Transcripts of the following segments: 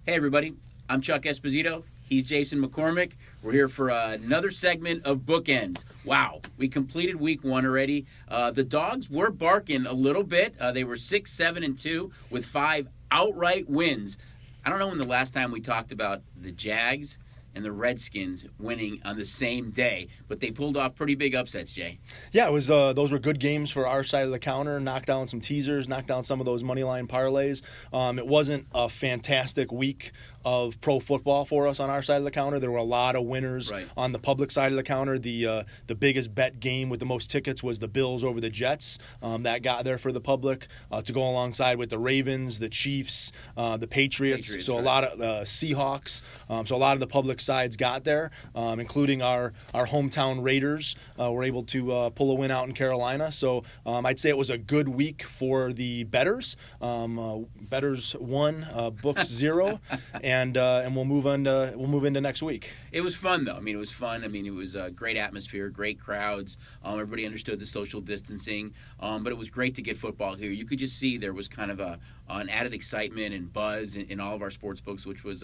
Hey, everybody. I'm Chuck Esposito. He's Jason McCormick. We're here for another segment of Bookends. Wow, we completed week one already. The Dogs were barking a little bit. They were 6-7-2 with 5 outright wins. I don't know when the last time we talked about the Jags and the Redskins winning on the same day, but they pulled off pretty big upsets, Jay. Yeah, it was. Those were good games for our side of the counter. Knocked down some teasers, knocked down some of those money line parlays. It wasn't a fantastic week of pro football for us on our side of the counter. There were a lot of winners on the public side of the counter. The biggest bet game with the most tickets was the Bills over the Jets. That got there for the public to go alongside with the Ravens, the Chiefs, the Patriots. So a lot of Seahawks. So a lot of the public sides got there, including our hometown Raiders were able to pull a win out in Carolina. So I'd say it was a good week for the bettors. Bettors 1, books 0. And we'll move into next week. It was fun, though. It was fun. It was a great atmosphere, great crowds. Everybody understood the social distancing, but it was great to get football here. You could just see there was kind of an added excitement and buzz in all of our sports books, which was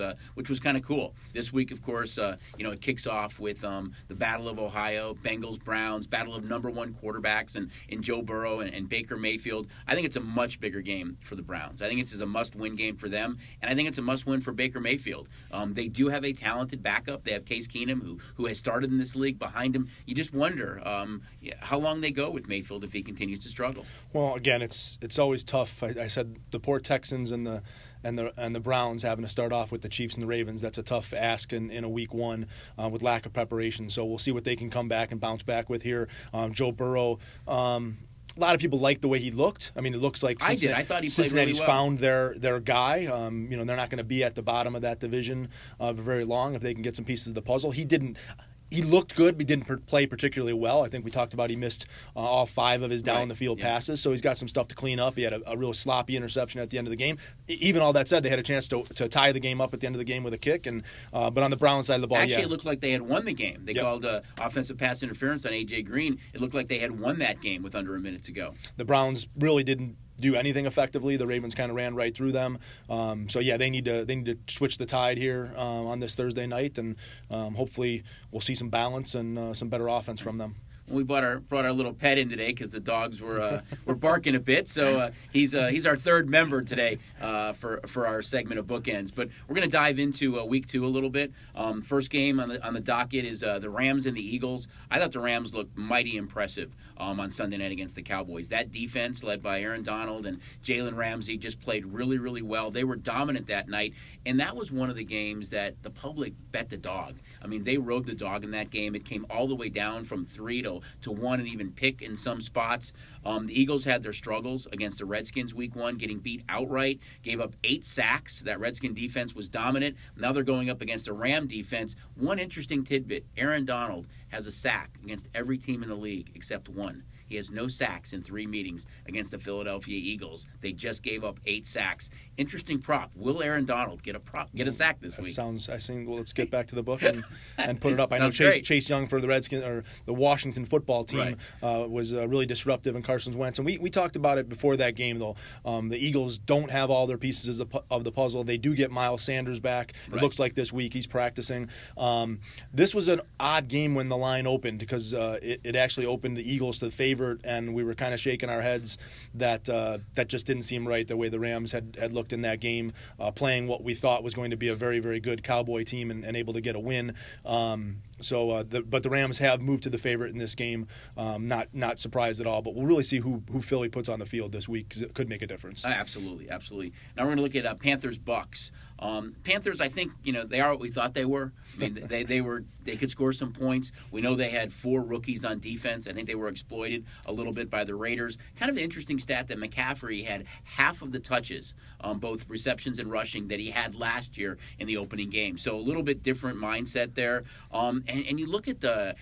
kind of cool. This week, of course, it kicks off with the Battle of Ohio, Bengals, Browns, battle of number one quarterbacks, and Joe Burrow and Baker Mayfield. I think it's a much bigger game for the Browns. I think it's a must-win game for them, and I think it's a must-win for Baker Mayfield. They do have a talented backup. They have Case Keenum, who has started in this league behind him. You just wonder how long they go with Mayfield if he continues to struggle. Well, again, it's always tough. I said the poor Texans and the Browns having to start off with the Chiefs and the Ravens. That's a tough ask in a week one with lack of preparation. So we'll see what they can come back and bounce back with here. Joe Burrow. A lot of people liked the way he looked. It looks like I thought he played Cincinnati's really well. Found their guy. They're not going to be at the bottom of that division for very long if they can get some pieces of the puzzle. He looked good, but he didn't play particularly well. I think we talked about he missed all 5 of his down-the-field passes, so he's got some stuff to clean up. He had a real sloppy interception at the end of the game. Even all that said, they had a chance to tie the game up at the end of the game with a kick. But on the Browns side of the ball, Actually, it looked like they had won the game. They called offensive pass interference on A.J. Green. It looked like they had won that game with under a minute to go. The Browns really didn't do anything effectively. The Ravens kind of ran right through them. They need to switch the tide here on this Thursday night, and hopefully we'll see some balance and some better offense from them. We brought our little pet in today because the dogs were barking a bit. So he's our third member today for our segment of Bookends. But we're going to dive into week 2 a little bit. First game on the docket is the Rams and the Eagles. I thought the Rams looked mighty impressive on Sunday night against the Cowboys. That defense, led by Aaron Donald and Jalen Ramsey, just played really, really well. They were dominant that night, and that was one of the games that the public bet the dog. They rode the dog in that game. It came all the way down from 3 to 1 and even pick in some spots. The Eagles had their struggles against the Redskins week 1, getting beat outright, gave up 8 sacks. That Redskin defense was dominant. Now they're going up against a Ram defense. One interesting tidbit, Aaron Donald has a sack against every team in the league except one. He has no sacks in 3 meetings against the Philadelphia Eagles. They just gave up 8 sacks. Interesting prop. Will Aaron Donald get a sack this week? Let's get back to the book and put it up. I know Chase Young for the Redskins or the Washington football team was really disruptive in Carson Wentz. And we talked about it before that game, though. The Eagles don't have all their pieces of the puzzle. They do get Miles Sanders back. It looks like this week he's practicing. This was an odd game when the line opened because it actually opened the Eagles to the favor. And we were kind of shaking our heads that just didn't seem right the way the Rams had looked in that game, playing what we thought was going to be a very, very good Cowboy team and able to get a win. But the Rams have moved to the favorite in this game. Not surprised at all. But we'll really see who Philly puts on the field this week because it could make a difference. Absolutely. Now we're going to look at Panthers Bucks. Panthers, I think they are what we thought they were. They could score some points. We know they had 4 rookies on defense. I think they were exploited a little bit by the Raiders. Kind of an interesting stat that McCaffrey had half of the touches, both receptions and rushing, that he had last year in the opening game. So a little bit different mindset there. And you look at the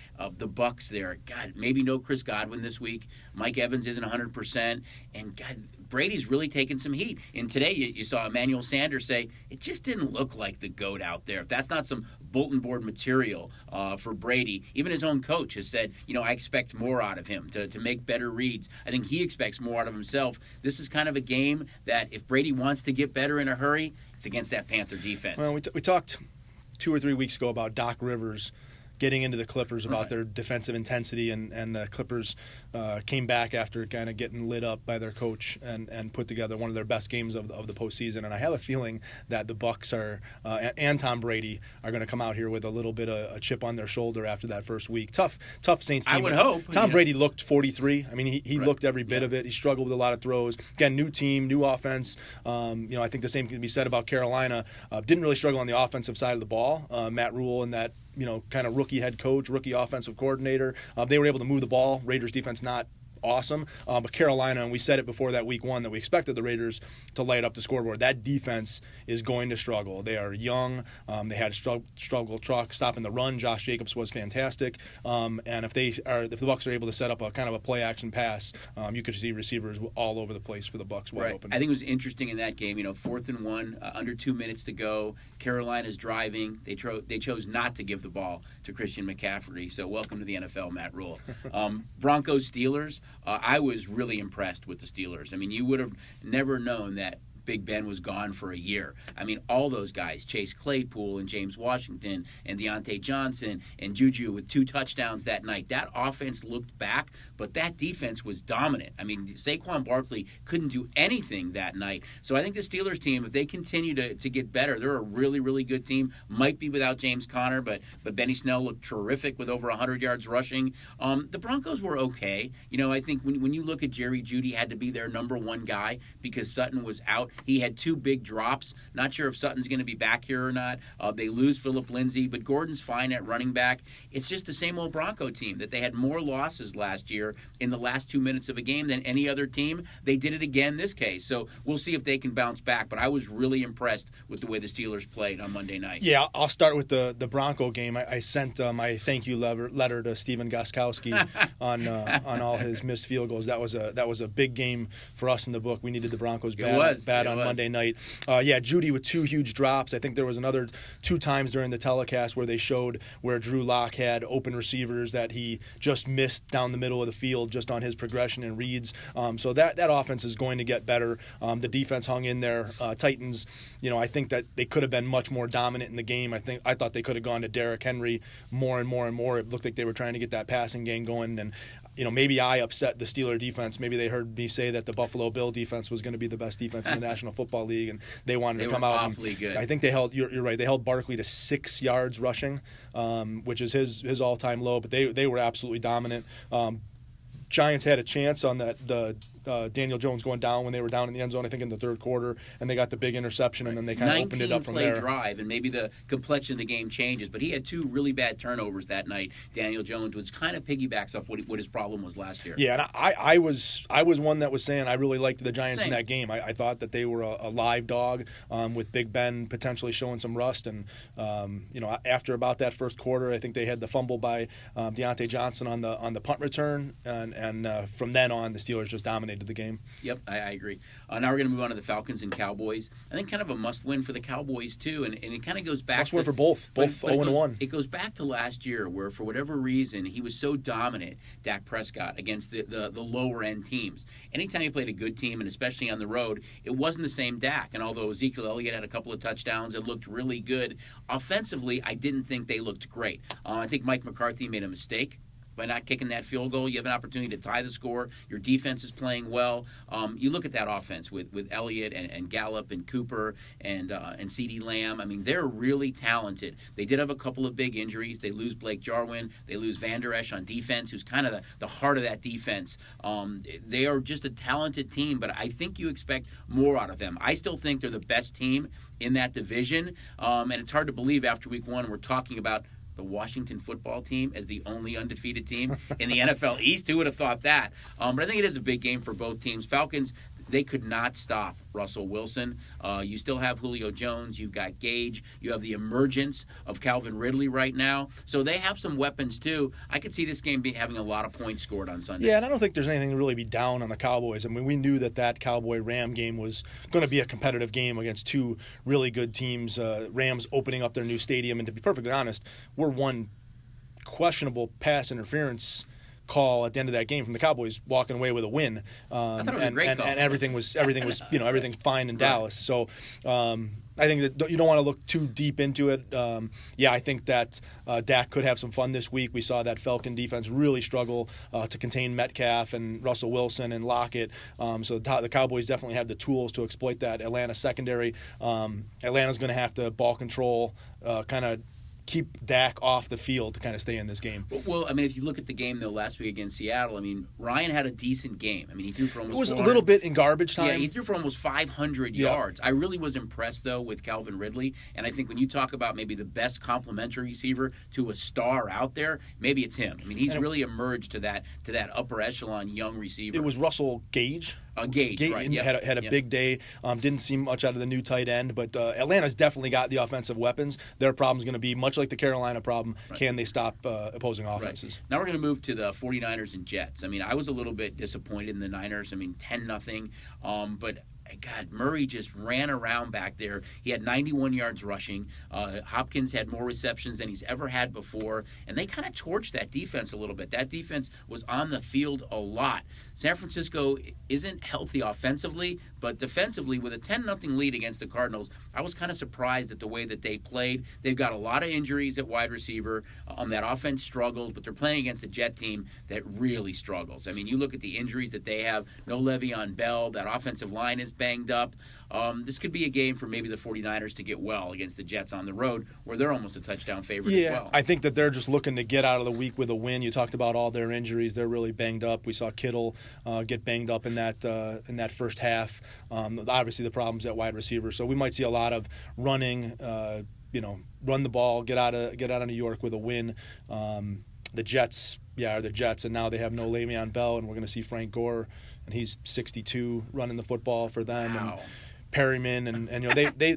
Bucks there. God, maybe no Chris Godwin this week. Mike Evans isn't 100%, and God, Brady's really taken some heat. And today you saw Emmanuel Sanders say, it just didn't look like the GOAT out there. If that's not some bulletin board material, for Brady. Even his own coach has said, I expect more out of him to make better reads. I think he expects more out of himself. This is kind of a game that if Brady wants to get better in a hurry, it's against that Panther defense. Well, we talked 2 or 3 weeks ago about Doc Rivers getting into the Clippers about their defensive intensity, and the Clippers came back after kind of getting lit up by their coach and put together one of their best games of the postseason. And I have a feeling that the Bucks and Tom Brady are going to come out here with a little bit of a chip on their shoulder after that first week. Tough Saints team. I would hope. Tom Brady looked 43. I mean, he looked every bit of it. He struggled with a lot of throws. Again, new team, new offense. I think the same can be said about Carolina. Didn't really struggle on the offensive side of the ball. Matt Rule and that kind of rookie head coach, rookie offensive coordinator. They were able to move the ball. Raiders defense not awesome. But Carolina, and we said it before that week one, that we expected the Raiders to light up the scoreboard. That defense is going to struggle. They are young. They had a struggle stopping the run. Josh Jacobs was fantastic. And if the Bucks are able to set up a kind of a play action pass, you could see receivers all over the place for the Bucks wide open. I think it was interesting in that game. 4th and 1, under 2 minutes to go. Carolina's driving. They chose not to give the ball to Christian McCaffrey. So welcome to the NFL, Matt Rule. Broncos Steelers. I was really impressed with the Steelers. I mean, you would have never known that Big Ben was gone for a year. I mean, all those guys, Chase Claypool and James Washington and Deontay Johnson and Juju with 2 touchdowns that night. That offense looked back, but that defense was dominant. I mean, Saquon Barkley couldn't do anything that night. So I think the Steelers team, if they continue to get better, they're a really, really good team. Might be without James Conner, but Benny Snell looked terrific with over 100 yards rushing. The Broncos were okay. I think when you look at Jerry Jeudy had to be their number one guy because Sutton was out. He had 2 big drops. Not sure if Sutton's going to be back here or not. They lose Phillip Lindsay, but Gordon's fine at running back. It's just the same old Bronco team that they had more losses last year in the last 2 minutes of a game than any other team. They did it again this case. So we'll see if they can bounce back. But I was really impressed with the way the Steelers played on Monday night. Yeah, I'll start with the Bronco game. I sent my thank you letter to Steven Gostkowski on all his missed field goals. That was a big game for us in the book. We needed the Broncos bad on Monday night. Jeudy with 2 huge drops. I think there was another 2 times during the telecast where they showed where Drew Lock had open receivers that he just missed down the middle of the field just on his progression and reads. So that offense is going to get better. The defense hung in there. Titans, I think that they could have been much more dominant in the game. I thought they could have gone to Derrick Henry more and more and more. It looked like they were trying to get that passing game going, and maybe I upset the Steeler defense. Maybe they heard me say that the Buffalo Bill defense was going to be the best defense in the National Football League, and they wanted to come out. Awfully good. I think they held. You're right. They held Barkley to 6 yards rushing, which is his all-time low. But they were absolutely dominant. Giants had a chance on the Daniel Jones going down when they were down in the end zone, I think in the third quarter, and they got the big interception, and then they kind of opened it up from there. 19-play drive, and maybe the complexion of the game changes, but he had 2 really bad turnovers that night. Daniel Jones, which kind of piggybacks off what his problem was last year. Yeah, and I was one that was saying I really liked the Giants in that game. I thought that they were a live dog with Big Ben potentially showing some rust, and after about that first quarter, I think they had the fumble by Deontay Johnson on the punt return, and from then on, the Steelers just dominated the game. Yep, I agree. Now we're going to move on to the Falcons and Cowboys. I think kind of a must-win for the Cowboys, too, and it kind of goes back must-win for both 0-1. It goes back to last year where, for whatever reason, he was so dominant, Dak Prescott, against the lower-end teams. Anytime he played a good team, and especially on the road, it wasn't the same Dak. And although Ezekiel Elliott had a couple of touchdowns, it looked really good. Offensively, I didn't think they looked great. I think Mike McCarthy made a mistake by not kicking that field goal. You have an opportunity to tie the score. Your defense is playing well. You look at that offense with Elliott and Gallup and Cooper and CeeDee Lamb. I mean, they're really talented. They did have a couple of big injuries. They lose Blake Jarwin. They lose Van Der Esch on defense, who's kind of the heart of that defense. They are just a talented team, but I think you expect more out of them. I still think they're the best team in that division, and it's hard to believe after week 1 we're talking about the Washington football team as the only undefeated team in the NFL East. Who would have thought that? But I think it is a big game for both teams. Falcons, they could not stop Russell Wilson. You still have Julio Jones. You've got Gage. You have the emergence of Calvin Ridley right now. So they have some weapons, too. I could see this game having a lot of points scored on Sunday. Yeah, and I don't think there's anything to really be down on the Cowboys. I mean, we knew that Cowboy-Ram game was going to be a competitive game against 2 really good teams. Rams opening up their new stadium. And to be perfectly honest, we're one questionable pass interference call at the end of that game from the Cowboys walking away with a win. I thought it was a great call. And everything was everything fine in Dallas. So I think that you don't want to look too deep into it. I think that Dak could have some fun this week. We saw that Falcon defense really struggle to contain Metcalf and Russell Wilson and Lockett. So the Cowboys definitely have the tools to exploit that Atlanta secondary. Atlanta's going to have to ball control, kind of keep Dak off the field to kind of stay in this game. Well, I mean, if you look at the game, though, last week against Seattle, I mean, Ryan had a decent game. I mean, he threw for almost It was a little bit in garbage time. Yeah, he threw for almost 500 yards. I really was impressed, though, with Calvin Ridley. And I think when you talk about maybe the best complementary receiver to a star out there, maybe it's him. I mean, he's really emerged to that upper echelon young receiver. It was Russell Gage. Gage, right. Yep. Had a big day. Didn't see much out of the new tight end, but Atlanta's definitely got the offensive weapons. Their problem's going to be much like the Carolina problem. Right. Can they stop opposing offenses? Right. Now we're going to move to the 49ers and Jets. I mean, I was a little bit disappointed in the Niners. I mean, 10-0. But God, Murray just ran around back there. He had 91 yards rushing. Hopkins had more receptions than he's ever had before. And they kind of torched that defense a little bit. That defense was on the field a lot. San Francisco isn't healthy offensively, but defensively, with a 10-0 lead against the Cardinals, I was kind of surprised at the way that they played. They've got a lot of injuries at wide receiver. That offense struggled, but they're playing against a Jet team that really struggles. I mean, you look at the injuries that they have. No Le'Veon Bell. That offensive line is banged up. This could be a game for maybe the 49ers to get well against the Jets on the road, where they're almost a touchdown favorite as well. I think that they're just looking to get out of the week with a win. You talked about all their injuries. They're really banged up. We saw Kittle get banged up in that first half. Obviously, the problems at wide receiver. So we might see a lot of running, run the ball, get out of New York with a win. The Jets are the Jets, and now they have no Le'Veon Bell, and we're going to see Frank Gore, and he's 62 running the football for them. Wow. And Perryman, and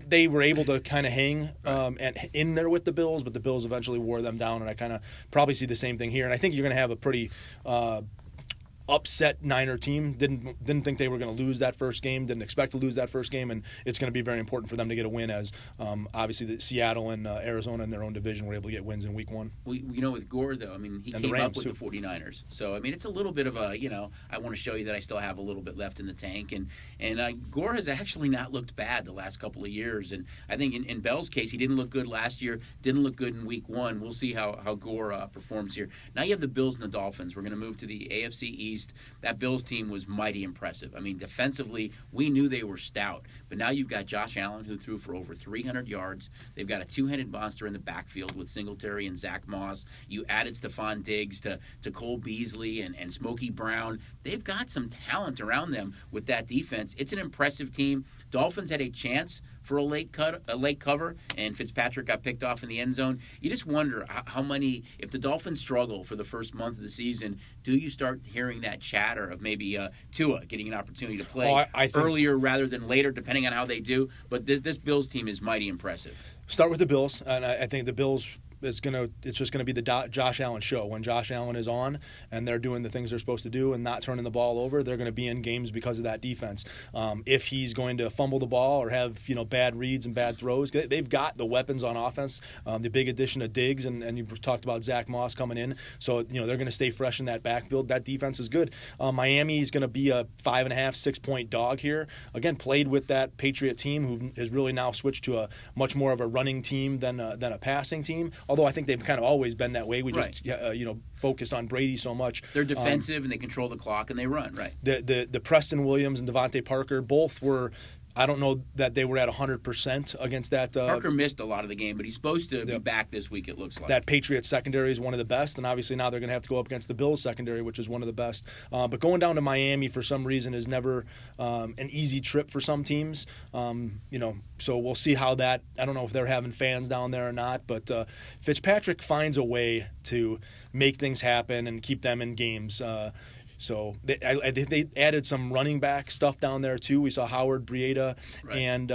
they were able to kind of hang in there with the Bills, but the Bills eventually wore them down, and I kind of probably see the same thing here. And I think you're going to have a pretty upset Niner team. Didn't think they were going to lose that first game. Didn't expect to lose that first game, and it's going to be very important for them to get a win. As obviously the Seattle and Arizona in their own division were able to get wins in Week 1. With Gore though, I mean he came up with the 49ers, so I mean it's a little bit of a I want to show you that I still have a little bit left in the tank, and Gore has actually not looked bad the last couple of years, and I think in Bell's case he didn't look good last year, didn't look good in Week 1. We'll see how Gore performs here. Now you have the Bills and the Dolphins. We're going to move to the AFC East. That Bills team was mighty impressive. I mean, defensively, we knew they were stout. But now you've got Josh Allen, who threw for over 300 yards. They've got a two-headed monster in the backfield with Singletary and Zach Moss. You added Stephon Diggs to Cole Beasley and Smokey Brown. They've got some talent around them with that defense. It's an impressive team. Dolphins had a chance for a late cover, and Fitzpatrick got picked off in the end zone. You just wonder how many, if the Dolphins struggle for the first month of the season, do you start hearing that chatter of maybe Tua getting an opportunity to play I think earlier rather than later, depending on how they do? But this Bills team is mighty impressive. Start with the Bills, and I think the Bills it's just gonna be the Josh Allen show. When Josh Allen is on and they're doing the things they're supposed to do and not turning the ball over, they're going to be in games because of that defense. If he's going to fumble the ball or have bad reads and bad throws, they've got the weapons on offense. The big addition of Diggs and you talked about Zach Moss coming in, so they're going to stay fresh in that backfield. That defense is good. Miami is going to be a 5.5, 6 point dog here. Again, played with that Patriot team who has really now switched to a much more of a running team than a passing team. Although I think they've kind of always been that way. We just focused on Brady so much. They're defensive and they control the clock and they run, right? The Preston Williams and Devontae Parker both were. I don't know that they were at 100% against that. Parker missed a lot of the game, but he's supposed to be back this week, it looks like. That Patriots secondary is one of the best, and obviously now they're going to have to go up against the Bills secondary, which is one of the best. But going down to Miami for some reason is never an easy trip for some teams. So we'll see how that. I don't know if they're having fans down there or not, but Fitzpatrick finds a way to make things happen and keep them in games. So they added some running back stuff down there too. We saw Howard, Breida, and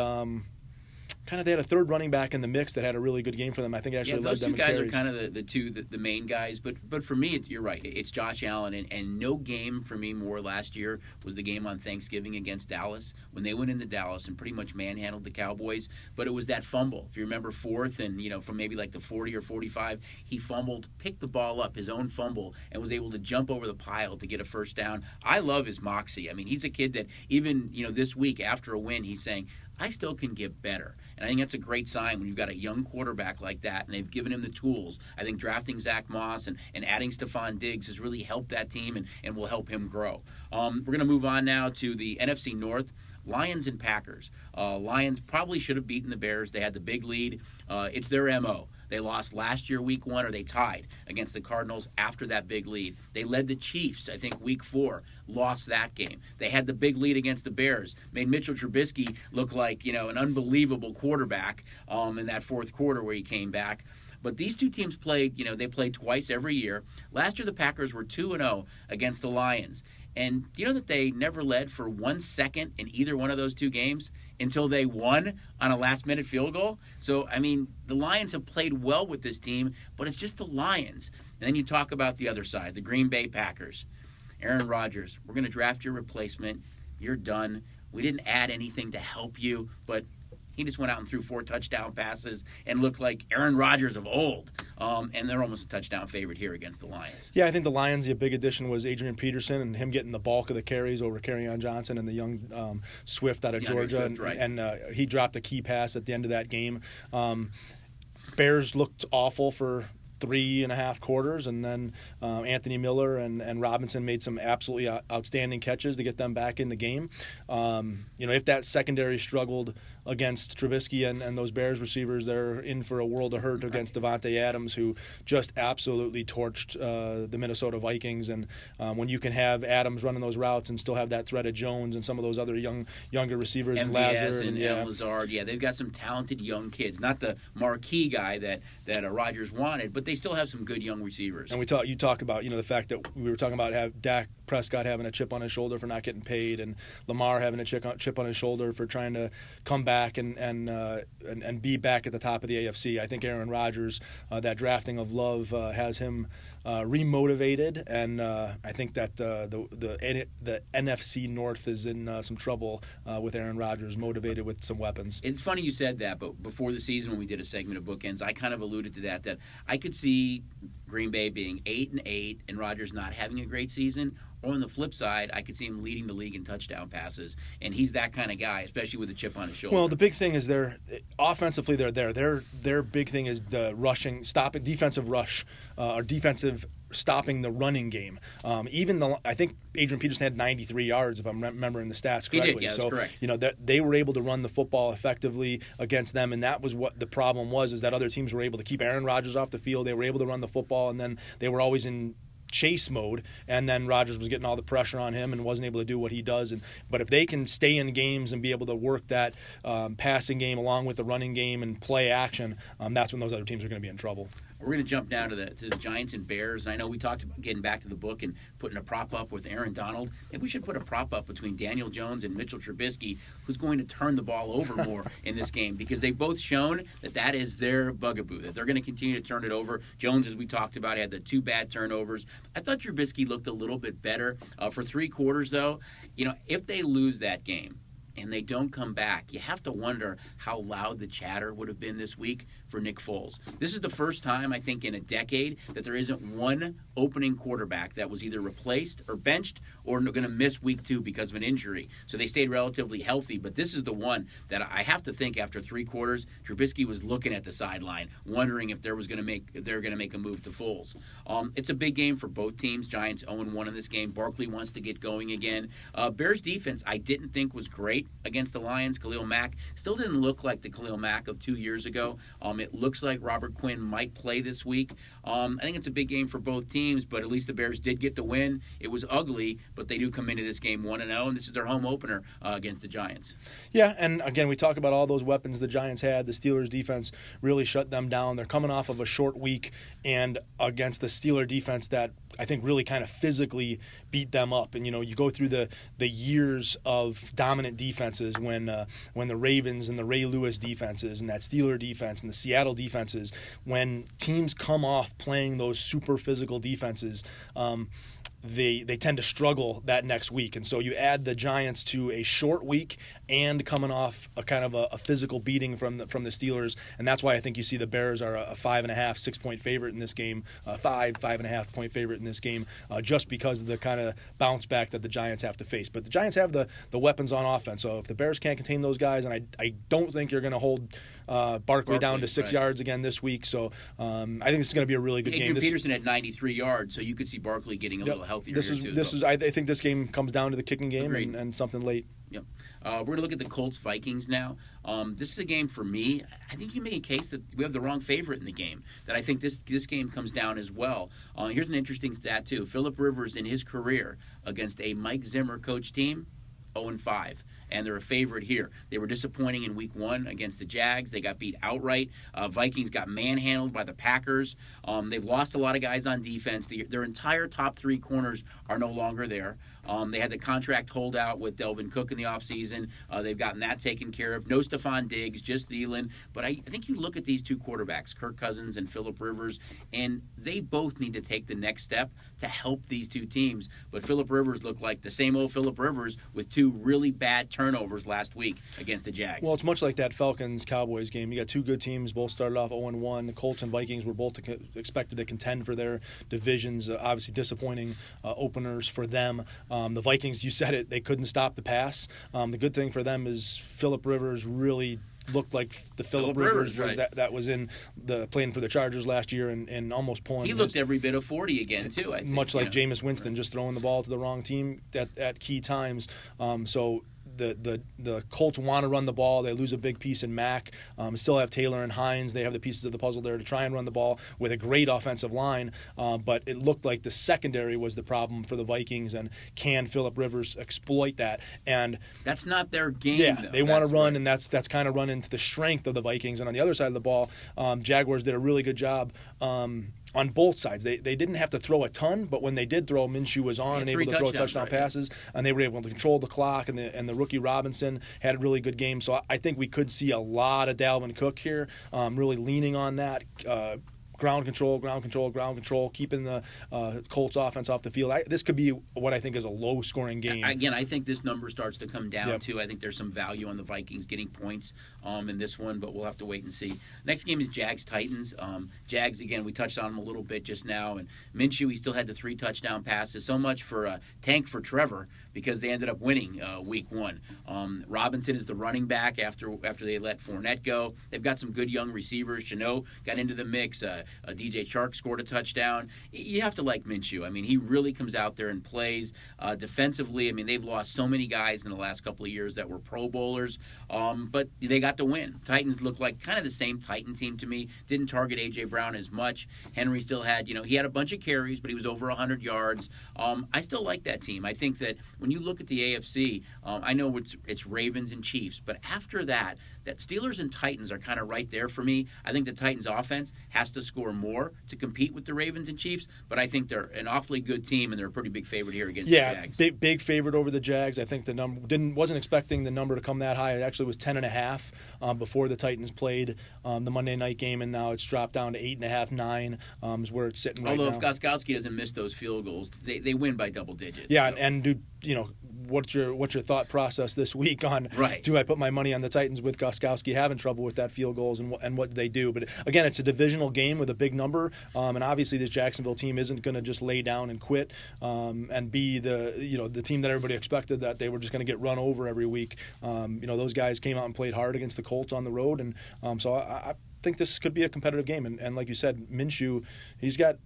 they had a third running back in the mix that had a really good game for them. I think actually led them in carries. Those two guys are kind of the main guys. But for me, you're right. It's Josh Allen. And no game for me more last year was the game on Thanksgiving against Dallas when they went into Dallas and pretty much manhandled the Cowboys. But it was that fumble. If you remember fourth and, from maybe like the 40 or 45, he fumbled, picked the ball up, his own fumble, and was able to jump over the pile to get a first down. I love his moxie. I mean, he's a kid that even, this week after a win, he's saying, I still can get better. And I think that's a great sign when you've got a young quarterback like that, and they've given him the tools. I think drafting Zach Moss and adding Stephon Diggs has really helped that team and will help him grow. We're going to move on now to the NFC North. Lions and Packers. Lions probably should have beaten the Bears. They had the big lead. It's their MO. They lost last year week 1, or they tied against the Cardinals after that big lead. They led the Chiefs, I think, week 4, lost that game. They had the big lead against the Bears, made Mitchell Trubisky look like, an unbelievable quarterback in that fourth quarter where he came back. But these two teams played, they played twice every year. Last year the Packers were 2-0 against the Lions. And do you know that they never led for 1 second in either one of those two games until they won on a last-minute field goal? So, the Lions have played well with this team, but it's just the Lions. And then you talk about the other side, the Green Bay Packers. Aaron Rodgers, we're going to draft your replacement. You're done. We didn't add anything to help you, but he just went out and threw 4 touchdown passes and looked like Aaron Rodgers of old. And they're almost a touchdown favorite here against the Lions. Yeah, I think the Lions, the big addition was Adrian Peterson and him getting the bulk of the carries over Kerryon Johnson and the young Swift out of Georgia. And he dropped a key pass at the end of that game. Bears looked awful for 3.5 quarters, and then Anthony Miller and Robinson made some absolutely outstanding catches to get them back in the game. If that secondary struggled against Trubisky and those Bears receivers, they're in for a world of hurt against Devontae Adams, who just absolutely torched the Minnesota Vikings. And when you can have Adams running those routes and still have that threat of Jones and some of those other younger receivers, and Lazard and Lazard, they've got some talented young kids. Not the marquee guy that Rodgers wanted, but they still have some good young receivers. And you talk about the fact that we were talking about Dak Prescott having a chip on his shoulder for not getting paid, and Lamar having a chip on his shoulder for trying to come back and be back at the top of the AFC. I think Aaron Rodgers, that drafting of Love has him remotivated, and I think that the NFC North is in some trouble with Aaron Rodgers, motivated with some weapons. It's funny you said that, but before the season when we did a segment of Bookends, I kind of alluded to that I could see Green Bay being 8-8 and Rodgers not having a great season. Or on the flip side, I could see him leading the league in touchdown passes, and he's that kind of guy, especially with a chip on his shoulder. Well, the big thing is offensively they're there. Their big thing is the defensive rush, or defensive stopping the running game. I think Adrian Peterson had 93 yards, if I'm remembering the stats correctly. He did, yeah, that's correct. That they were able to run the football effectively against them, and that was what the problem was, is that other teams were able to keep Aaron Rodgers off the field. They were able to run the football, and then they were always in chase mode, and then Rodgers was getting all the pressure on him and wasn't able to do what he does. But if they can stay in games and be able to work that passing game along with the running game and play action, that's when those other teams are going to be in trouble. We're going to jump down to the Giants and Bears. I know we talked about getting back to the book and putting a prop up with Aaron Donald. Maybe we should put a prop up between Daniel Jones and Mitchell Trubisky, who's going to turn the ball over more in this game, because they've both shown that is their bugaboo, that they're going to continue to turn it over. Jones, as we talked about, had the 2 bad turnovers. I thought Trubisky looked a little bit better for 3 quarters, though. If they lose that game and they don't come back, you have to wonder how loud the chatter would have been this week for Nick Foles. This is the first time, I think, in a decade that there isn't one opening quarterback that was either replaced or benched or going to miss week 2 because of an injury. So they stayed relatively healthy, but this is the one that I have to think after 3 quarters, Trubisky was looking at the sideline, wondering if they're going to make a move to Foles. It's a big game for both teams. Giants 0-1 in this game. Barkley wants to get going again. Bears defense I didn't think was great against the Lions. Khalil Mack still didn't look like the Khalil Mack of 2 years ago. It looks like Robert Quinn might play this week. I think it's a big game for both teams, but at least the Bears did get the win. It was ugly, but they do come into this game 1-0, and this is their home opener against the Giants. Yeah, and again, we talk about all those weapons the Giants had. The Steelers' defense really shut them down. They're coming off of a short week, and against the Steeler defense that I think, really kind of physically beat them up. And, you go through the years of dominant defenses when the Ravens and the Ray Lewis defenses and that Steeler defense and the Seattle defenses, when teams come off playing those super physical defenses, they tend to struggle that next week. And so you add the Giants to a short week and coming off a kind of a physical beating from the Steelers, and that's why I think you see the Bears are a 5.5, 6 point favorite in this game, 5.5 point favorite in this game, just because of the kind of bounce back that the Giants have to face. But the Giants have the weapons on offense, so if the Bears can't contain those guys, and I don't think you're going to hold Barkley down to 6 yards again this week, so I think this is going to be a really good game. Peterson had 93 yards, so you could see Barkley getting a little healthier. I think this game comes down to the kicking game and something late. Yep. We're going to look at the Colts Vikings now. This is a game for me. I think you made a case that we have the wrong favorite in the game. That I think this game comes down as well. Here's an interesting stat too. Phillip Rivers in his career against a Mike Zimmer coach team, 0-5. And they're a favorite here. They were disappointing in Week 1 against the Jags. They got beat outright. Vikings got manhandled by the Packers. They've lost a lot of guys on defense. Their entire top 3 corners are no longer there. They had the contract holdout with Delvin Cook in the offseason. They've gotten that taken care of. No Stephon Diggs, just Thielen. But I think you look at these two quarterbacks, Kirk Cousins and Phillip Rivers, and they both need to take the next step to help these two teams. But Phillip Rivers looked like the same old Phillip Rivers with 2 really bad turnovers last week against the Jags. Well, it's much like that Falcons-Cowboys game. You got 2 good teams, both started off 0-1. The Colts and Vikings were both expected to contend for their divisions. Obviously disappointing openers for them. The Vikings, you said it, they couldn't stop the pass. The good thing for them is Phillip Rivers really looked like the Phillip Rivers was right. that was in the playing for the Chargers last year and almost pulling. He looked every bit of 40 again too. I think, much like Jameis Winston, just throwing the ball to the wrong team at key times. So the Colts want to run the ball. They lose a big piece in Mack. Still have Taylor and Hines. They have the pieces of the puzzle there to try and run the ball with a great offensive line. But it looked like the secondary was the problem for the Vikings. And can Phillip Rivers exploit that? And that's not their game. Yeah, though. they want to run, and that's kind of run into the strength of the Vikings. And on the other side of the ball, Jaguars did a really good job. On both sides. They didn't have to throw a ton, but when they did throw, Minshew was on and able to throw touchdown passes, and they were able to control the clock, and the rookie Robinson had a really good game. So I think we could see a lot of Dalvin Cook here, really leaning on that. Ground control, keeping the Colts offense off the field. This could be what I think is a low-scoring game. Again, I think this number starts to come down, too. I think there's some value on the Vikings getting points in this one, but we'll have to wait and see. Next game is Jags Titans. Jags, again, we touched on them a little bit just now. And Minshew, he still had the 3 touchdown passes. So much for tank for Trevor because they ended up winning Week 1. Robinson is the running back after they let Fournette go. They've got some good young receivers. Chanot got into the mix. DJ Chark scored a touchdown. You have to like Minshew. I mean, he really comes out there and plays defensively. I mean, they've lost so many guys in the last couple of years that were Pro Bowlers, but they got the win. Titans look like kind of the same Titan team to me. Didn't target A.J. Brown as much. Henry still had, he had a bunch of carries, but he was over 100 yards. I still like that team. I think that when you look at the AFC, I know it's Ravens and Chiefs, but after that Steelers and Titans are kind of right there for me. I think the Titans offense has to score more to compete with the Ravens and Chiefs, but I think they're an awfully good team, and they're a pretty big favorite here against the Jags. Big favorite over the Jags. I think the number wasn't expecting the number to come that high. It actually was 10.5 before the Titans played the Monday night game, and now it's dropped down to 8.5, 9 is where it's sitting right now. Although if Gostkowski doesn't miss those field goals, they win by double digits. Yeah, so. and do what's your thought process this week on do I put my money on the Titans with Gostkowski having trouble with that field goals and what do they do? But again, it's a divisional game with a big number, and obviously this Jacksonville team isn't going to just lay down and quit and be the team that everybody expected that they were just going to get run over every week. Those guys came out and played hard against the Colts on the road, and so I think this could be a competitive game. And like you said, Minshew, he's got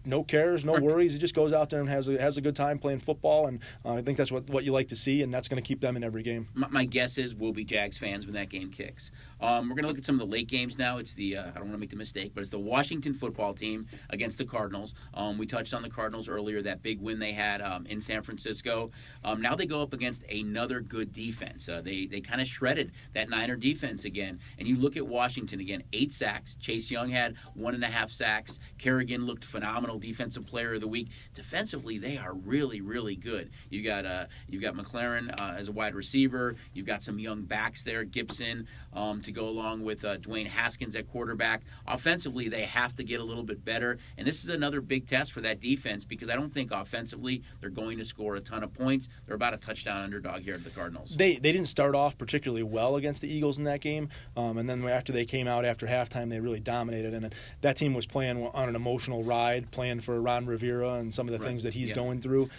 no cares, no worries. He just goes out there and has a good time playing football, and I think that's what you like to see, and that's going to keep them in every game. My guess is we'll be Jags fans when that game kicks. We're going to look at some of the late games now. It's the I don't want to make the mistake, but it's the Washington football team against the Cardinals. We touched on the Cardinals earlier, that big win they had in San Francisco. Now they go up against another good defense. They kind of shredded that Niner defense again. And you look at Washington again, 8 sacks. Chase Young had 1.5 sacks. Kerrigan looked phenomenal, defensive player of the week. Defensively, they are really, really good. You've got McLaren as a wide receiver. You've got some young backs there, Gibson to go along with Dwayne Haskins at quarterback. Offensively, they have to get a little bit better. And this is another big test for that defense because I don't think offensively they're going to score a ton of points. They're about a touchdown underdog here at the Cardinals. They didn't start off particularly well against the Eagles in that game. And then after they came out after halftime, they really dominated. And that team was playing on an emotional ride, playing for Ron Rivera and some of the things that he's going through.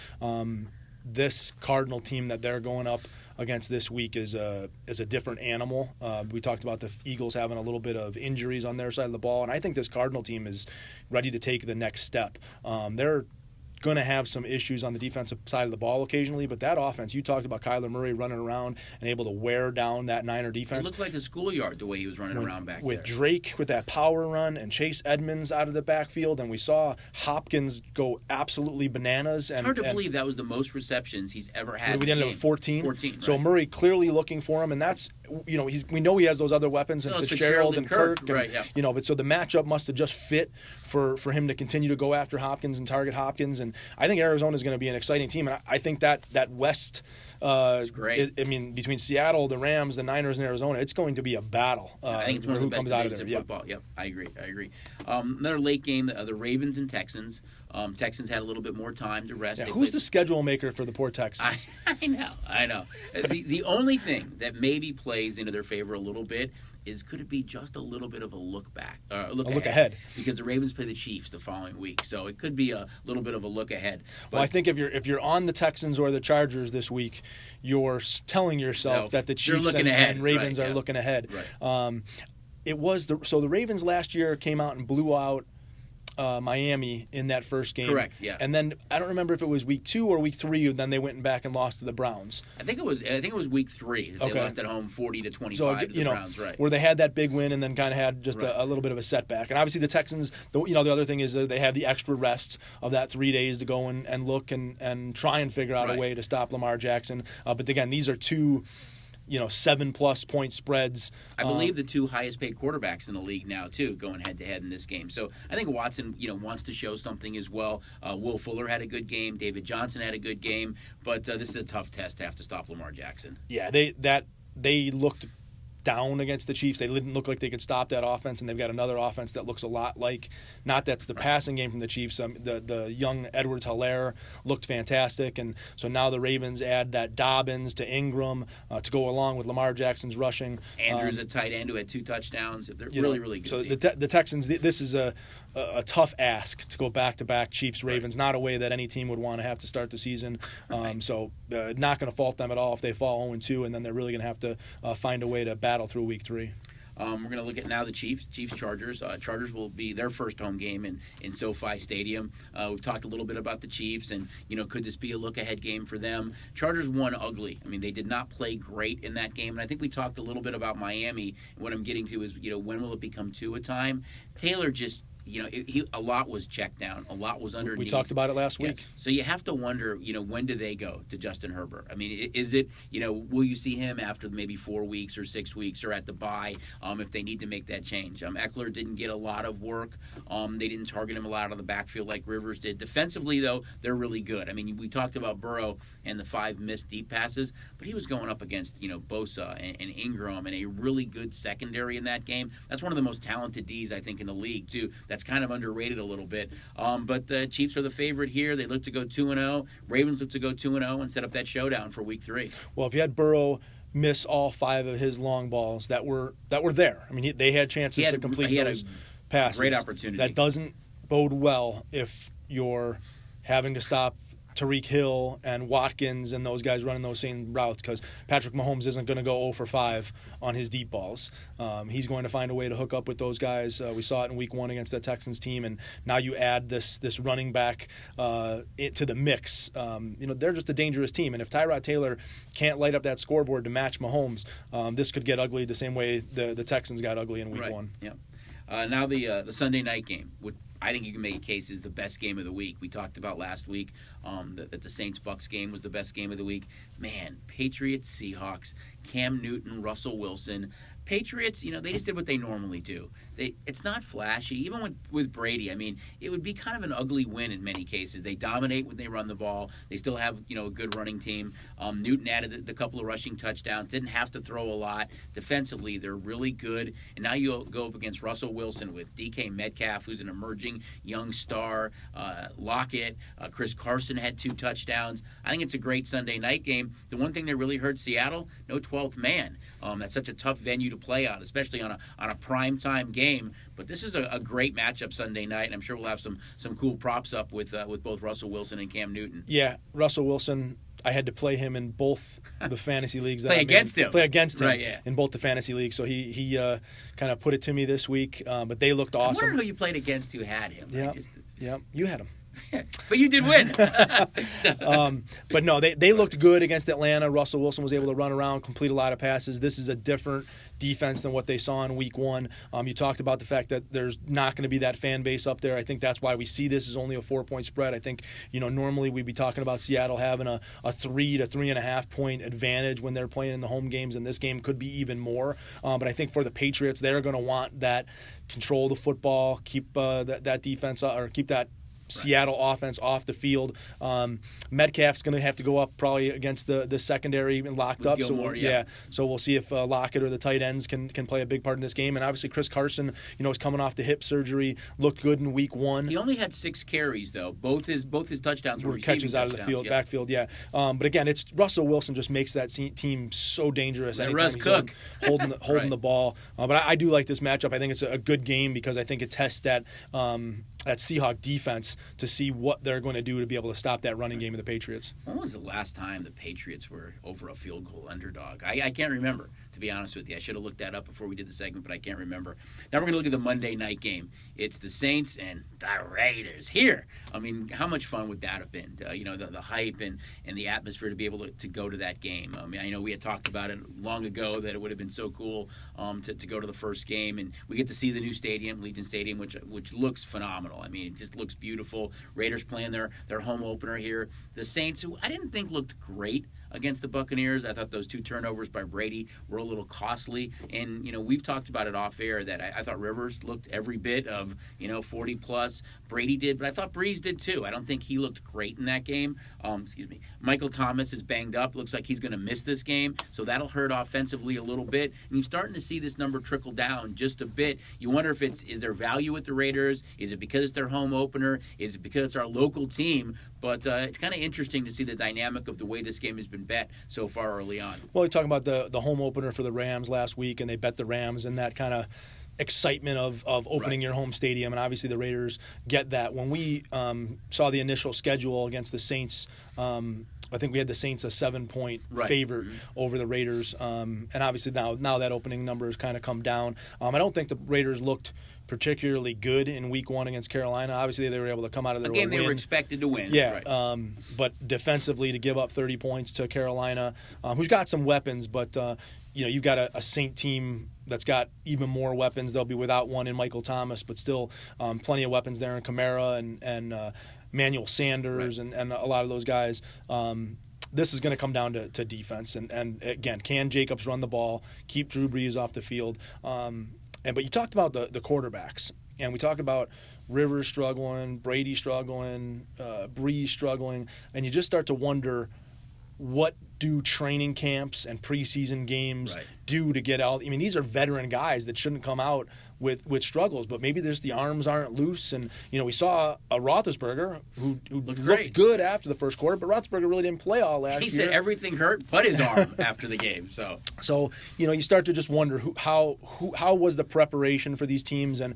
This Cardinal team that they're going up against this week is a different animal. We talked about the Eagles having a little bit of injuries on their side of the ball, and I think this Cardinal team is ready to take the next step. They're going to have some issues on the defensive side of the ball occasionally, but that offense, you talked about Kyler Murray running around and able to wear down that Niner defense. It looked like a schoolyard the way he was running around back with there. Drake with that power run and Chase Edmonds out of the backfield, and we saw Hopkins go absolutely bananas. It's hard to believe that was the most receptions he's ever had. We ended up with 14. 14, right. So Murray clearly looking for him, and that's, we know he has those other weapons in Fitzgerald and Kirk. And, right, yeah. But so the matchup must have just fit for him to continue to go after Hopkins and target Hopkins, and I think Arizona is going to be an exciting team, and I think that West, great. Between Seattle, the Rams, the Niners, and Arizona, it's going to be a battle. I think it's one of the best comes out of divisions there. in football. Yep, I agree. Another late game, the Ravens and Texans. Texans had a little bit more time to rest. Yeah, who's the schedule maker for the poor Texans? I know. The only thing that maybe plays into their favor a little bit is could it be just a little bit of a look ahead? Because the Ravens play the Chiefs the following week, so it could be a little bit of a look ahead. But, well, I think if you're on the Texans or the Chargers this week, you're telling yourself that the Chiefs and Ravens are looking ahead. Right. The Ravens last year came out and blew out Miami in that first game. Correct, yeah. And then I don't remember if it was week 2 or week 3, and then they went back and lost to the Browns. I think it was week 3. They lost at home 40-25 to the Browns, right? Where they had that big win and then kind of had just a little bit of a setback. And obviously the Texans, the other thing is that they have the extra rest of that 3 days to go and look and try and figure out a way to stop Lamar Jackson. But again, these are two 7+ point spreads. I believe the 2 highest paid quarterbacks in the league now too, going head to head in this game. So I think Watson, wants to show something as well. Will Fuller had a good game. David Johnson had a good game. But this is a tough test to have to stop Lamar Jackson. Yeah, they looked down against the Chiefs. They didn't look like they could stop that offense, and they've got another offense that looks a lot like, not that's the passing game from the Chiefs. The young Edwards-Helaire looked fantastic, and so now the Ravens add that Dobbins to Ingram to go along with Lamar Jackson's rushing. Andrews at tight end who had 2 touchdowns. They're really, really good. So the Texans, this is a tough ask to go back-to-back Chiefs-Ravens, not a way that any team would want to have to start the season. So not going to fault them at all if they fall 0-2, and then they're really going to have to find a way to battle through week 3. We're going to look at now the Chiefs-Chargers. Chargers will be their first home game in SoFi Stadium. We've talked a little bit about the Chiefs, and could this be a look-ahead game for them? Chargers won ugly. I mean, they did not play great in that game, and I think we talked a little bit about Miami. And what I'm getting to is, when will it become 2 a time? Taylor just a lot was checked down. A lot was underneath. We talked about it last week. So you have to wonder, when do they go to Justin Herbert? I mean, is it, will you see him after maybe 4 weeks or 6 weeks or at the bye if they need to make that change? Eckler didn't get a lot of work. They didn't target him a lot out of the backfield like Rivers did. Defensively, though, they're really good. I mean, we talked about Burrow and the 5 missed deep passes, but he was going up against, Bosa and Ingram and a really good secondary in that game. That's one of the most talented Ds, I think, in the league, too. That's kind of underrated a little bit. But the Chiefs are the favorite here. They look to go 2-0. Ravens look to go 2-0 and set up that showdown for week 3. Well, if you had Burrow miss all 5 of his long balls that were there, I mean, they had chances to complete those passes. Great opportunity. That doesn't bode well if you're having to stop Tyreek Hill and Watkins and those guys running those same routes, because Patrick Mahomes isn't going to go 0 for 5 on his deep balls. He's going to find a way to hook up with those guys. We saw it in Week 1 against the Texans team, and now you add this running back to the mix. They're just a dangerous team, and if Tyrod Taylor can't light up that scoreboard to match Mahomes, this could get ugly the same way the Texans got ugly in Week 1. Yeah. Now the Sunday night game, which I think you can make a case is the best game of the week. We talked about last week that the Saints-Bucks game was the best game of the week. Man, Patriots, Seahawks, Cam Newton, Russell Wilson. Patriots, they just did what they normally do. It's not flashy. Even with Brady, it would be kind of an ugly win in many cases. They dominate when they run the ball. They still have, a good running team. Newton added a couple of rushing touchdowns. Didn't have to throw a lot. Defensively, they're really good. And now you go up against Russell Wilson with DK Metcalf, who's an emerging young star. Lockett, Chris Carson had 2 touchdowns. I think it's a great Sunday night game. The one thing that really hurt Seattle, no 12th man. That's such a tough venue to play on, especially on a primetime game. But this is a great matchup Sunday night, and I'm sure we'll have some cool props up with both Russell Wilson and Cam Newton. Yeah, Russell Wilson, I had to play him in both the fantasy leagues. Play against him right, yeah. In both the fantasy leagues. So he kind of put it to me this week. But they looked awesome. I wonder who you played against who had him. Yeah, you had him. But you did win. But no, they looked good against Atlanta. Russell Wilson was able to run around, complete a lot of passes. This is a different defense than what they saw in Week 1. You talked about the fact that there's not going to be that fan base up there. I think that's why we see this as only a 4-point spread. I think, normally we'd be talking about Seattle having a 3 to 3.5 point advantage when they're playing in the home games, and this game could be even more. But I think for the Patriots, they're going to want that control the football, keep that defense, or keep that Seattle offense off the field. Metcalf's going to have to go up probably against the secondary and locked up. Gilmore, So we'll see if Lockett or the tight ends can play a big part in this game. And obviously Chris Carson, is coming off the hip surgery, looked good in Week 1. He only had 6 carries though. Both his touchdowns were catches out of the field, backfield. Yeah. But again, it's Russell Wilson just makes that team so dangerous anytime he's holding the ball. But I do like this matchup. I think it's a good game because I think it tests that Seahawk defense to see what they're going to do to be able to stop that running game of the Patriots. When was the last time the Patriots were over a field goal underdog? I can't remember, to be honest with you. I should have looked that up before we did the segment, but I can't remember. Now we're going to look at the Monday night game. It's the Saints and the Raiders here. How much fun would that have been? The hype and the atmosphere to be able to go to that game. I know we had talked about it long ago that it would have been so cool to go to the first game, and we get to see the new stadium, Legion Stadium, which looks phenomenal. It just looks beautiful. Raiders playing their home opener here. The Saints, who I didn't think looked great against the Buccaneers. I thought those 2 turnovers by Brady were a little costly. And, we've talked about it off air that I thought Rivers looked every bit of, 40-plus. Brady did, but I thought Breeze did too. I don't think he looked great in that game. Michael Thomas is banged up. Looks like he's going to miss this game, so that'll hurt offensively a little bit. And you're starting to see this number trickle down just a bit. You wonder if is there value with the Raiders? Is it because it's their home opener? Is it because it's our local team? But it's kind of interesting to see the dynamic of the way this game has been bet so far early on. Well, you're talking about the home opener for the Rams last week, and they bet the Rams, and that kind of excitement of opening your home stadium, and obviously the Raiders get that. When we saw the initial schedule against the Saints, I think we had the Saints a 7-point favorite over the Raiders, and obviously now that opening number has kind of come down. I don't think the Raiders looked particularly good in Week 1 against Carolina. Obviously, they were able to come out of there with a win. They were expected to win. Yeah, but defensively to give up 30 points to Carolina, who's got some weapons, but you've got a Saint team that's got even more weapons. They'll be without one in Michael Thomas, but still plenty of weapons there in Kamara and Manuel Sanders and a lot of those guys. This is going to come down to defense. And again, can Jacobs run the ball, keep Drew Brees off the field? But you talked about the quarterbacks, and we talked about Rivers struggling, Brady struggling, Brees struggling, and you just start to wonder, what do training camps and preseason games do to get out? These are veteran guys that shouldn't come out with struggles, but maybe the arms aren't loose. And, we saw a Roethlisberger who looked good after the first quarter, but Roethlisberger really didn't play all last year. He said everything hurt but his arm after the game. So you start to just wonder how was the preparation for these teams, and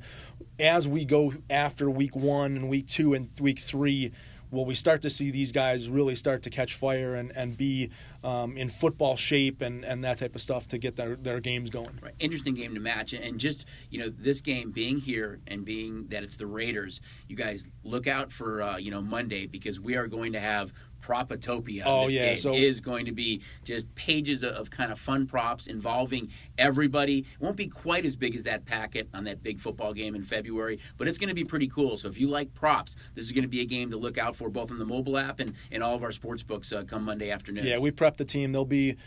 as we go after Week 1 and Week 2 and Week 3, will we start to see these guys really start to catch fire and be in football shape and that type of stuff to get their games going. Right. Interesting game to match. And just, this game being here and being that it's the Raiders, you guys look out for, Monday, because we are going to have Propatopia. This game is going to be just pages of kind of fun props involving everybody. It won't be quite as big as that packet on that big football game in February, but it's going to be pretty cool. So if you like props, this is going to be a game to look out for both on the mobile app and all of our sports books come Monday afternoon. Yeah, we prepped the team. There'll be,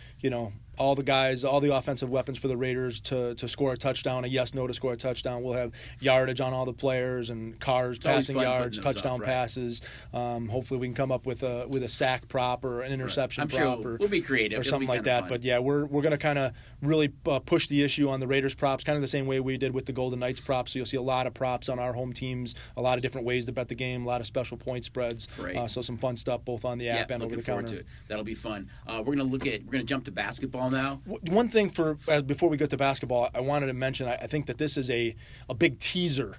all the guys, all the offensive weapons for the Raiders to score a touchdown, a yes, no to score a touchdown. We'll have yardage on all the players and cars, passing yards, touchdown passes. Hopefully we can come up with a sack prop or an interception prop we'll be creative or something like that. Fun. But yeah, we're going to kind of really push the issue on the Raiders props, kind of the same way we did with the Golden Knights props. So you'll see a lot of props on our home teams, a lot of different ways to bet the game, a lot of special point spreads. So some fun stuff both on the app and over the counter. To it. That'll be fun. We're going to jump to basketball now. One thing before we get to basketball, I wanted to mention, I think that this is a big teaser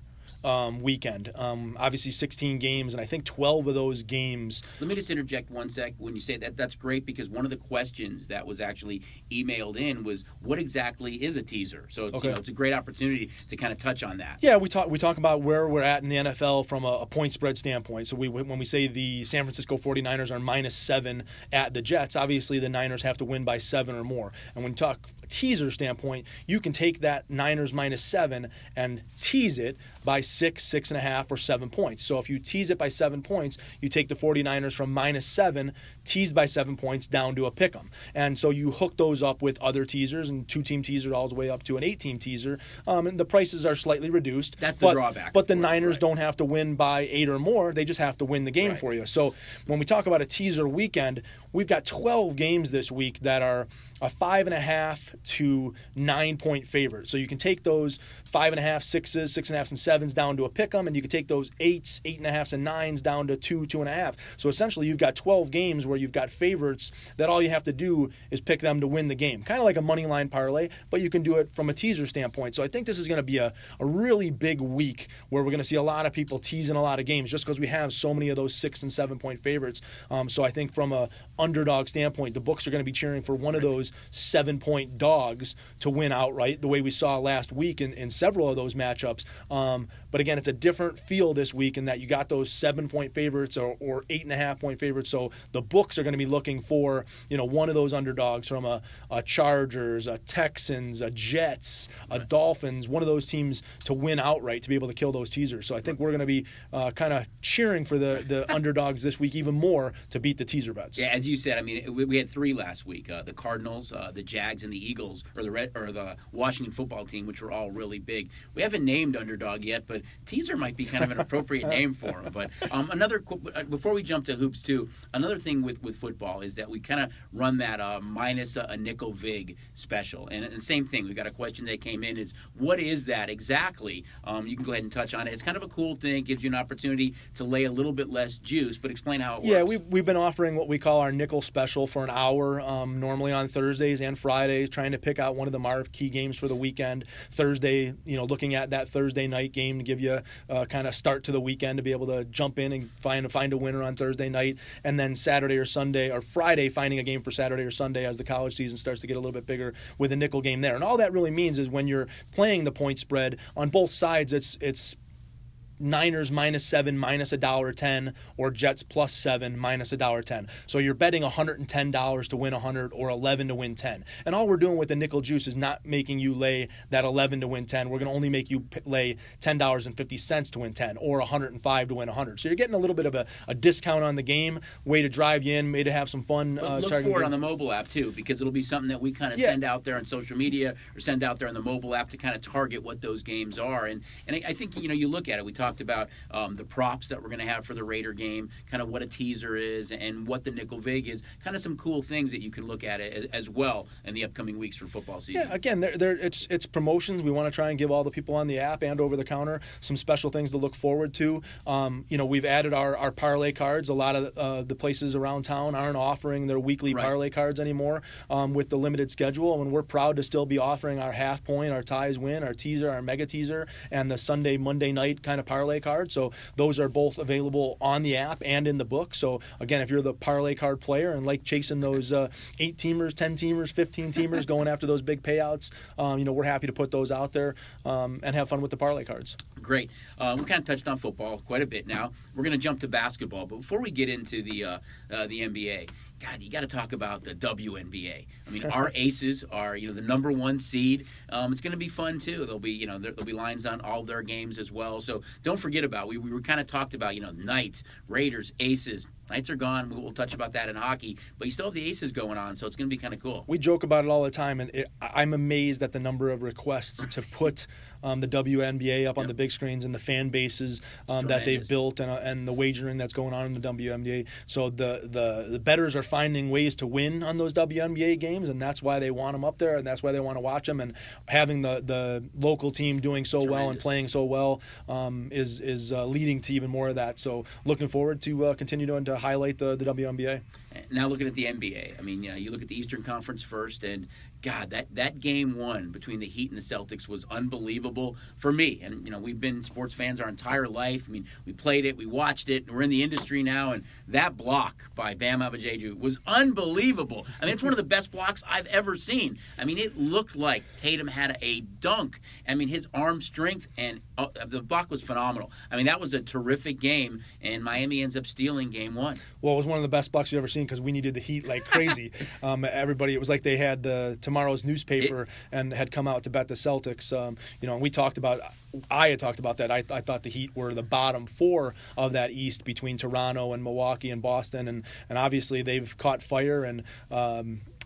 weekend. Obviously 16 games, and I think 12 of those games. Let me just interject one sec. When you say that, that's great, because one of the questions that was actually emailed in was, what exactly is a teaser? So it's, it's a great opportunity to kind of touch on that. Yeah, we talk about where we're at in the NFL from a point spread standpoint. So when we say the San Francisco 49ers are -7 at the Jets, obviously the Niners have to win by 7 or more. And when you talk teaser standpoint, you can take that Niners -7 and tease it by 6, 6.5, or 7 points. So if you tease it by 7 points, you take the 49ers from -7, teased by 7 points, down to a pick'em. And so you hook those up with other teasers and 2-team teasers all the way up to an 8-team teaser. And the prices are slightly reduced. That's the drawback. But the Niners don't have to win by 8 or more. They just have to win the game for you. So when we talk about a teaser weekend, we've got 12 games this week that are a 5.5 to 9 point favorite. So you can take those 5.5, 6s, 6.5s, and 7s down to a pick'em, and you can take those 8s, 8.5s, and 9s down to 2, 2.5. So essentially, you've got 12 games where you've got favorites that all you have to do is pick them to win the game. Kind of like a money line parlay, but you can do it from a teaser standpoint. So I think this is going to be a really big week where we're going to see a lot of people teasing a lot of games just because we have so many of those 6 and 7 point favorites. So I think from a underdog standpoint, the books are going to be cheering for one of those 7 point dogs to win outright, the way we saw last week in several of those matchups. But again, it's a different feel this week in that you got those 7 point favorites or 8.5 point favorites. So the books are going to be looking for one of those underdogs from a Chargers, a Texans, a Jets, a Dolphins, one of those teams to win outright to be able to kill those teasers. So I think we're going to be kind of cheering for the underdogs this week even more to beat the teaser bets. Yeah, as you said, I mean, we had 3 last week: the Cardinals, the Jags, and the Eagles, or the Washington football team, which were all really big. We haven't named underdog yet, but teaser might be kind of an appropriate name for them. But before we jump to hoops too, another thing with football is that we kind of run that minus a nickel vig special, and same thing. We got a question that came in: is what is that exactly? You can go ahead and touch on it. It's kind of a cool thing. Gives you an opportunity to lay a little bit less juice, but explain how it works. Yeah, we've been offering what we call our nickel special for an hour, normally on Thursdays and Fridays, trying to pick out one of the marquee games for the weekend. Thursday, looking at that Thursday night game to give you kind of start to the weekend to be able to jump in and find a winner on Thursday night, and then Saturday or Sunday or Friday finding a game for Saturday or Sunday as the college season starts to get a little bit bigger with a nickel game there. And all that really means is when you're playing the point spread on both sides, it's Niners -7 -$1.10 or Jets +7 -$1.10. So you're betting $110 to win 100 or 11 to win 10. And all we're doing with the nickel juice is not making you lay that 11 to win 10. We're going to only make you lay $10.50 to win 10 or 105 to win 100. So you're getting a little bit of a discount on the game, way to drive you in, way to have some fun. But look for it on the mobile app too, because it'll be something that we kind of send out there on social media or send out there on the mobile app to kind of target what those games are. And I think you look at it. We talked about the props that we're going to have for the Raider game, kind of what a teaser is and what the nickel vig is, kind of some cool things that you can look at it as well in the upcoming weeks for football season. Yeah, again, it's promotions. We want to try and give all the people on the app and over the counter some special things to look forward to. We've added our parlay cards. A lot of the places around town aren't offering their weekly parlay cards anymore with the limited schedule, and we're proud to still be offering our half point, our ties win, our teaser, our mega teaser, and the Sunday, Monday night kind of parlay parlay card. So those are both available on the app and in the book. So again, if you're the parlay card player and like chasing those 8-teamers, 10-teamers, 15-teamers, going after those big payouts, we're happy to put those out there and have fun with the parlay cards. Great. We kind of touched on football quite a bit now. We're going to jump to basketball. But before we get into the NBA, God, you got to talk about the WNBA. I mean, our Aces are, the number one seed. It's going to be fun too. There'll be lines on all their games as well. So don't forget about. We were kind of talked about, Knights, Raiders, Aces. Knights are gone. We'll touch about that in hockey, but you still have the Aces going on, so it's going to be kind of cool. We joke about it all the time, and I'm amazed at the number of requests to put the WNBA up on the big screens and the fan bases that they've built and the wagering that's going on in the WNBA. So the bettors are finding ways to win on those WNBA games, and that's why they want them up there, and that's why they want to watch them. And having the local team doing so well and playing so well is leading to even more of that. So looking forward to continuing to highlight the WNBA. Now looking at the NBA, I mean, you look at the Eastern Conference first, and God, that game one between the Heat and the Celtics was unbelievable for me. And, we've been sports fans our entire life. I mean, we played it, we watched it, and we're in the industry now. And that block by Bam Adebayo was unbelievable. I mean, it's one of the best blocks I've ever seen. I mean, it looked like Tatum had a dunk. I mean, his arm strength and the block was phenomenal. I mean, that was a terrific game, and Miami ends up stealing game one. Well, it was one of the best blocks you've ever seen because we needed the Heat like crazy. Everybody, it was like they had tomorrow's newspaper and had come out to bet the Celtics. And we talked about. I had talked about that. I thought the Heat were the bottom four of that East between Toronto and Milwaukee and Boston, and obviously they've caught fire and.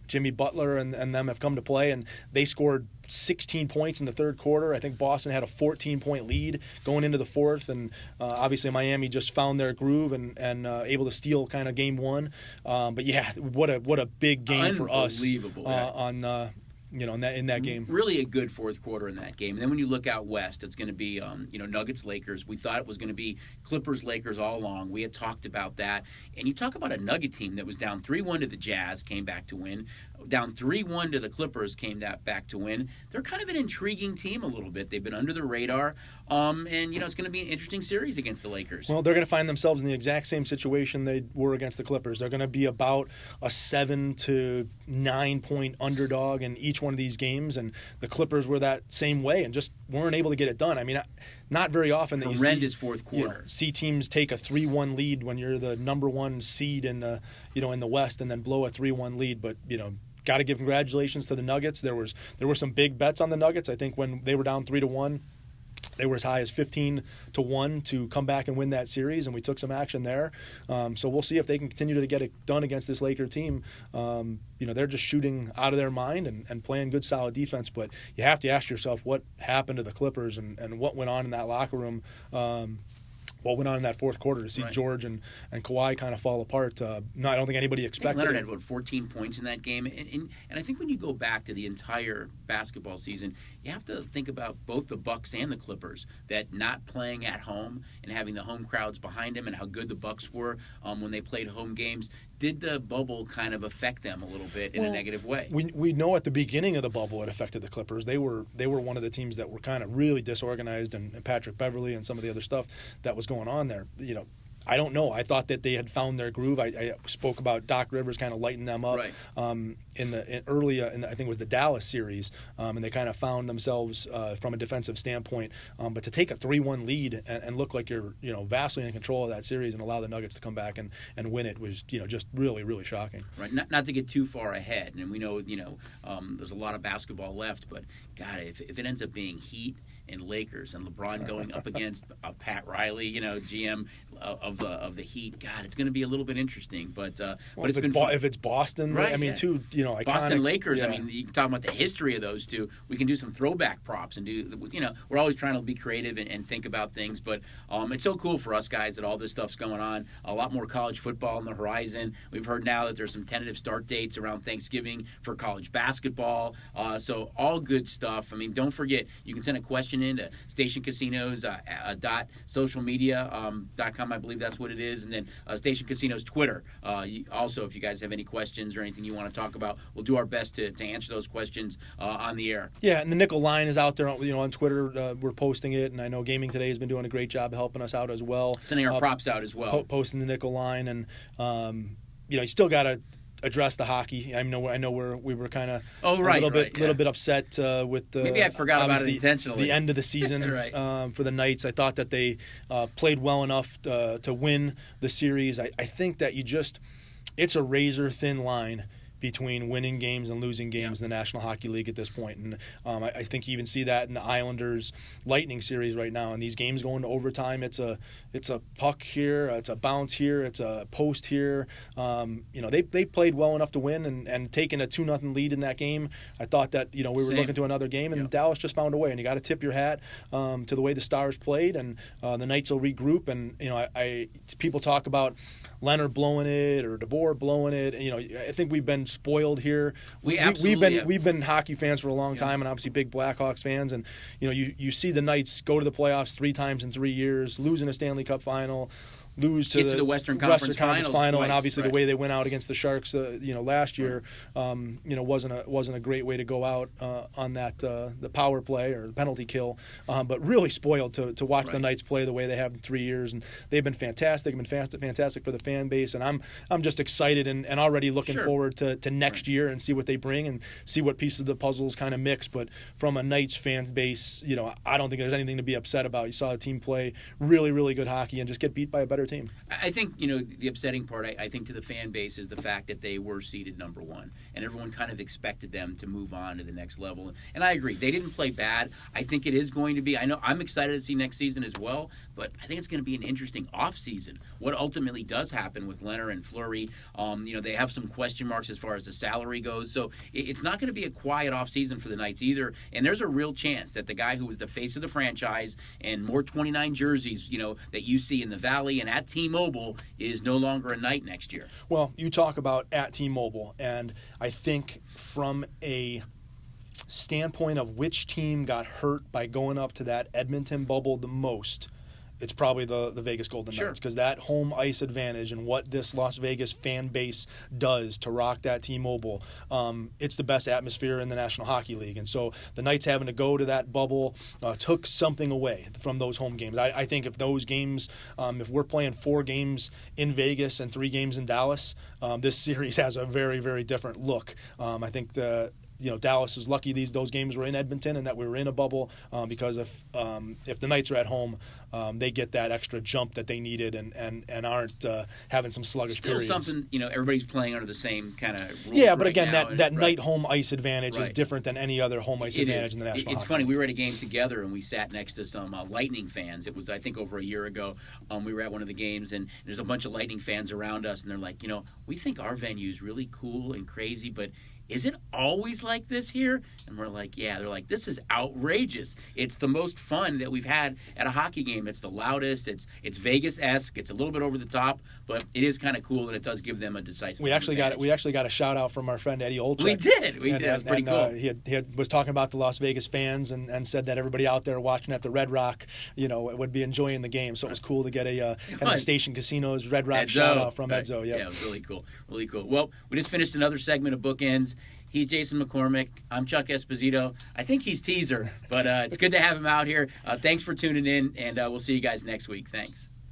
Jimmy Butler and them have come to play, and they scored 16 points in the third quarter. I think Boston had a 14-point lead going into the fourth, and obviously Miami just found their groove and able to steal kind of game one. But yeah, what a big game for us in that game. Really a good fourth quarter in that game. And then when you look out west, it's going to be Nuggets Lakers. We thought it was going to be Clippers Lakers all along. We had talked about that. And you talk about a Nugget team that was down 3-1 to the Jazz, came back to win. Down 3-1 to the Clippers, came back to win. They're kind of an intriguing team a little bit. They've been under the radar. And it's going to be an interesting series against the Lakers. Well, they're going to find themselves in the exact same situation they were against the Clippers. They're going to be about a 7 to 9 point underdog in each one of these games, and the Clippers were that same way and just weren't able to get it done. I mean, not very often that horrendous fourth quarter. See teams take a 3-1 lead when you're the number one seed in the in the West, and then blow a 3-1 lead. But got to give congratulations to the Nuggets. There were some big bets on the Nuggets. I think when they were down 3-1. They were as high as 15-1 to come back and win that series, and we took some action there. So we'll see if they can continue to get it done against this Laker team. They're just shooting out of their mind and playing good, solid defense. But you have to ask yourself what happened to the Clippers and what went on in that locker room. What went on in that fourth quarter to see George and Kawhi kind of fall apart. I don't think anybody expected Leonard had 14 points in that game. And I think when you go back to the entire basketball season, you have to think about both the Bucks and the Clippers, that not playing at home and having the home crowds behind them and how good the Bucks were when they played home games. Did the bubble kind of affect them a little bit in a negative way? We know at the beginning of the bubble it affected the Clippers. They were one of the teams that were kind of really disorganized, and Patrick Beverley and some of the other stuff that was going on there. I don't know. I thought that they had found their groove. I spoke about Doc Rivers kind of lighting them up early in I think it was the Dallas series, and they kind of found themselves from a defensive standpoint. But to take a 3-1 lead and look like you're vastly in control of that series and allow the Nuggets to come back and win it was just really, really shocking. Right. Not to get too far ahead, and we know there's a lot of basketball left, but God, if it ends up being Heat and Lakers and LeBron going up against Pat Riley, GM of the Heat. God, it's going to be a little bit interesting. But if it's Boston, right, I mean, too, iconic, Boston Lakers. Yeah. I mean, you talk about the history of those two. We can do some throwback props and we're always trying to be creative and think about things. But it's so cool for us guys that all this stuff's going on. A lot more college football on the horizon. We've heard now that there's some tentative start dates around Thanksgiving for college basketball. So all good stuff. I mean, don't forget, you can send a question in to stationcasinos.socialmedia.com STNSports.com, I believe that's what it is. And then Station Casino's Twitter. Also, if you guys have any questions or anything you want to talk about, we'll do our best to answer those questions on the air. Yeah, and the nickel line is out there, on Twitter. We're posting it, and I know Gaming Today has been doing a great job of helping us out as well. Sending our props out as well. Posting the nickel line, and you still got to address the hockey. I know we were kind of a little bit upset with the, maybe I forgot about it intentionally. The end of the season right. For the Knights. I thought that they played well enough to win the series. I think that it's a razor thin line between winning games and losing games in the National Hockey League at this point. And I think you even see that in the Islanders Lightning series right now. And these games going to overtime, it's a puck here, it's a bounce here, it's a post here. They played well enough to win and taking a 2-0 lead in that game. I thought that we were looking to another game, and Dallas just found a way. And you got to tip your hat to the way the Stars played, and the Knights will regroup. And people talk about Leonard blowing it or DeBoer blowing it. I think we've been spoiled here. We've been hockey fans for a long time, and obviously big Blackhawks fans. And you see the Knights go to the playoffs 3 times in 3 years, lose in a Stanley Cup final, lose to the Western Conference final, twice, and obviously the way they went out against the Sharks, last year, wasn't a great way to go out on that the power play or the penalty kill, but really spoiled to watch the Knights play the way they have in 3 years, and they've been fantastic. Fantastic for the fan base, and I'm just excited and already looking forward to next year and see what they bring and see what pieces of the puzzles kind of mix. But from a Knights fan base, I don't think there's anything to be upset about. You saw the team play really, really good hockey and just get beat by a better team. I think, the upsetting part, I think to the fan base is the fact that they were seeded number 1, and everyone kind of expected them to move on to the next level. And I agree. They didn't play bad. I think it is going to be, I know I'm excited to see next season as well, but I think it's going to be an interesting offseason. What ultimately does happen with Leonard and Fleury, they have some question marks as far as the salary goes. So it's not going to be a quiet offseason for the Knights either. And there's a real chance that the guy who was the face of the franchise and more 29 jerseys, that you see in the Valley and at T-Mobile is no longer a Knight next year. Well, you talk about at T-Mobile, and I think from a standpoint of which team got hurt by going up to that Edmonton bubble the most, it's probably the Vegas Golden Knights, because that home ice advantage and what this Las Vegas fan base does to rock that T-Mobile, it's the best atmosphere in the National Hockey League. And so the Knights having to go to that bubble took something away from those home games. I think if those games, if we're playing 4 games in Vegas and 3 games in Dallas, this series has a very, very different look. I think Dallas is lucky those games were in Edmonton and that we were in a bubble, because if the Knights are at home, they get that extra jump that they needed and aren't having some sluggish periods. Still something, everybody's playing under the same kind of rules. Yeah, but again, that night home ice advantage is different than any other home ice advantage in the National Hockey It's funny, League. we were at a game together and we sat next to some Lightning fans. It was, I think, over a year ago. We were at one of the games and there's a bunch of Lightning fans around us and they're like, we think our venue is really cool and crazy, but is it always like this here? And we're like, yeah. They're like, this is outrageous. It's the most fun that we've had at a hockey game. It's the loudest. It's Vegas-esque. It's a little bit over the top, but it is kind of cool, and it does give them a decisive advantage. We actually got a shout out from our friend Eddie Olczyk. We did. That was pretty cool. He was talking about the Las Vegas fans and said that everybody out there watching at the Red Rock, would be enjoying the game. So it was cool to get a kind of Station Casino's Red Rock shout out from Edzo. Yep. Yeah, it was really cool. Really cool. Well, we just finished another segment of Bookends. He's Jason McCormick. I'm Chuck Esposito. I think he's Teaser, but it's good to have him out here. Thanks for tuning in, and we'll see you guys next week. Thanks.